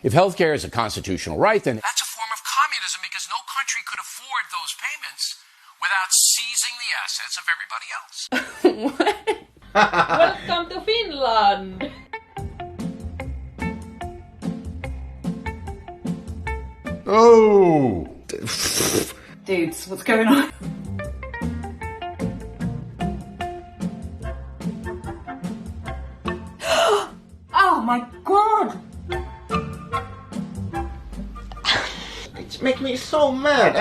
If healthcare is a constitutional right, then that's a form of communism because no country could afford those payments without seizing the assets of everybody else. Welcome to Finland! Oh! Dudes, what's going on? Oh my god! It's making me so mad.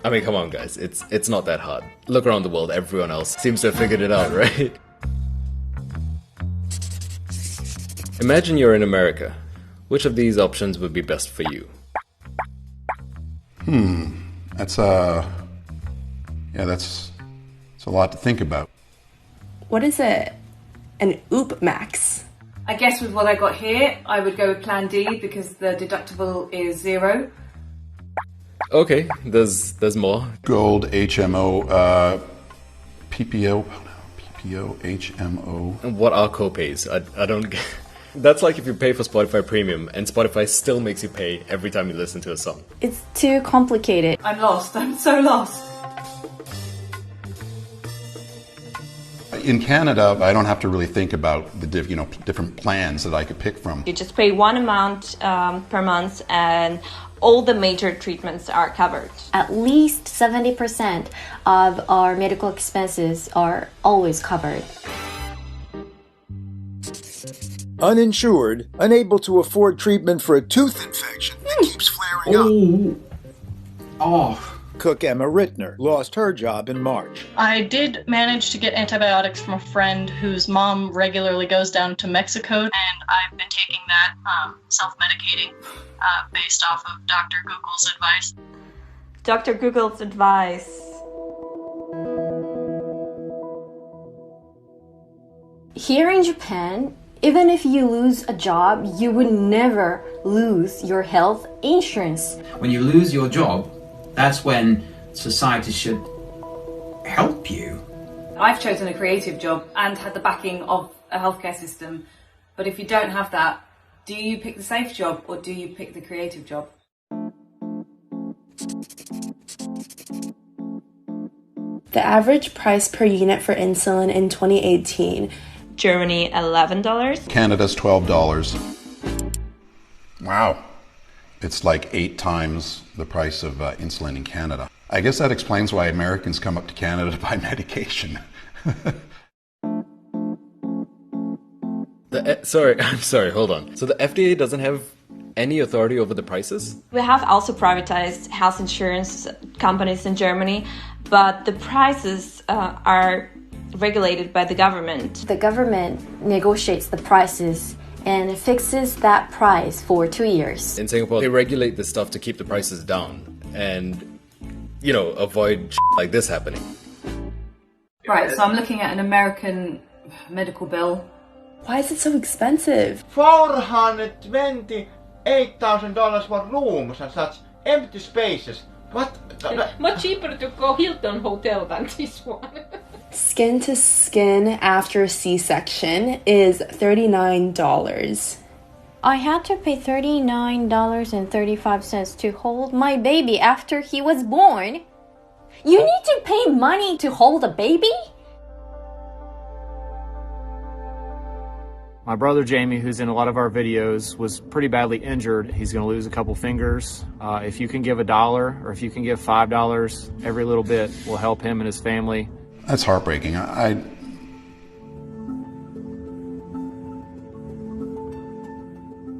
I mean, come on, guys. It's not that hard. Look around the world. Everyone else seems to have figured it out, right? Imagine you're in America. Which of these options would be best for you? That's a lot to think about. What is it? An OOP max? I guess with what I got here, I would go with Plan D because the deductible is 0. Okay, there's more. Gold, HMO, PPO, HMO. And what are copays? I don't get... That's like if you pay for Spotify Premium and Spotify still makes you pay every time you listen to a song. It's too complicated. I'm lost. I'm so lost. In Canada, I don't have to really think about the different plans that I could pick from. You just pay one amount per month and all the major treatments are covered. At least 70% of our medical expenses are always covered. Uninsured, unable to afford treatment for a tooth infection that keeps flaring up. Cook Emma Rittner lost her job in March. I did manage to get antibiotics from a friend whose mom regularly goes down to Mexico, and I've been taking that, self-medicating, based off of Dr. Google's advice. Dr. Google's advice. Here in Japan, even if you lose a job, you would never lose your health insurance. When you lose your job, that's when society should help you. I've chosen a creative job and had the backing of a healthcare system. But if you don't have that, do you pick the safe job or do you pick the creative job? The average price per unit for insulin in 2018. Germany, $11. Canada's $12. Wow. It's like 8 times the price of insulin in Canada. I guess that explains why Americans come up to Canada to buy medication. I'm sorry, hold on. So the FDA doesn't have any authority over the prices? We have also privatized health insurance companies in Germany, but the prices are regulated by the government. The government negotiates the prices and fixes that price for 2 years. In Singapore, they regulate this stuff to keep the prices down and, avoid like this happening. Right, so I'm looking at an American medical bill. Why is it so expensive? $428,000 for rooms and such empty spaces. What? Much cheaper to go Hilton Hotel than this one. Skin to skin after a C-section is $39. I had to pay $39.35 to hold my baby after he was born. You need to pay money to hold a baby? My brother Jamie, who's in a lot of our videos, was pretty badly injured. He's going to lose a couple fingers. If you can give $1 or if you can give $5, every little bit will help him and his family. That's heartbreaking.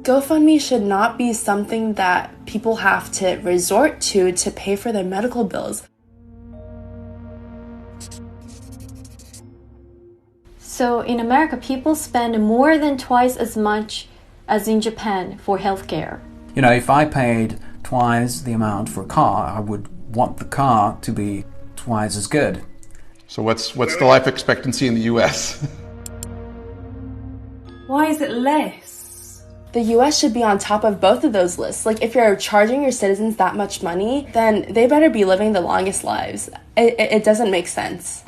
GoFundMe should not be something that people have to resort to pay for their medical bills. So in America, people spend more than twice as much as in Japan for healthcare. If I paid twice the amount for a car, I would want the car to be twice as good. So what's the life expectancy in the US? Why is it less? The US should be on top of both of those lists. Like, if you're charging your citizens that much money, then they better be living the longest lives. It doesn't make sense.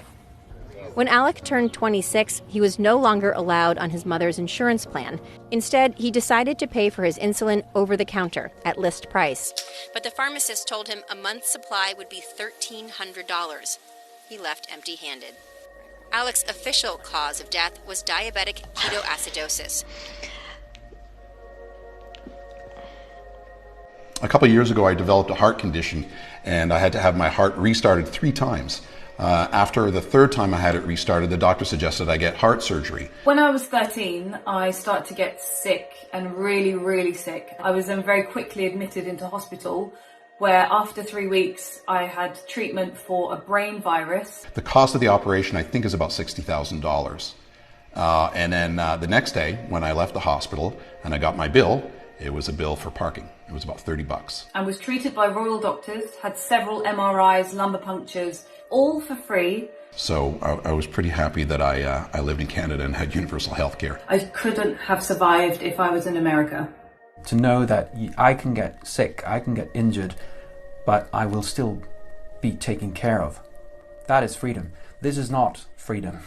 When Alec turned 26, he was no longer allowed on his mother's insurance plan. Instead, he decided to pay for his insulin over the counter at list price. But the pharmacist told him a month's supply would be $1,300. He left empty-handed. Alec's official cause of death was diabetic ketoacidosis. A couple of years ago, I developed a heart condition, and I had to have my heart restarted 3 times. After the 3rd time I had it restarted, the doctor suggested I get heart surgery. When I was 13, I started to get sick, and really, really sick. I was then very quickly admitted into hospital, where after 3 weeks I had treatment for a brain virus. The cost of the operation, I think, is about $60,000. And then the next day, when I left the hospital and I got my bill, it was a bill for parking. It was about $30. And was treated by royal doctors, had several MRIs, lumbar punctures, all for free. So I was pretty happy that I lived in Canada and had universal health care. I couldn't have survived if I was in America. To know that I can get sick, I can get injured, but I will still be taken care of. That is freedom. This is not freedom.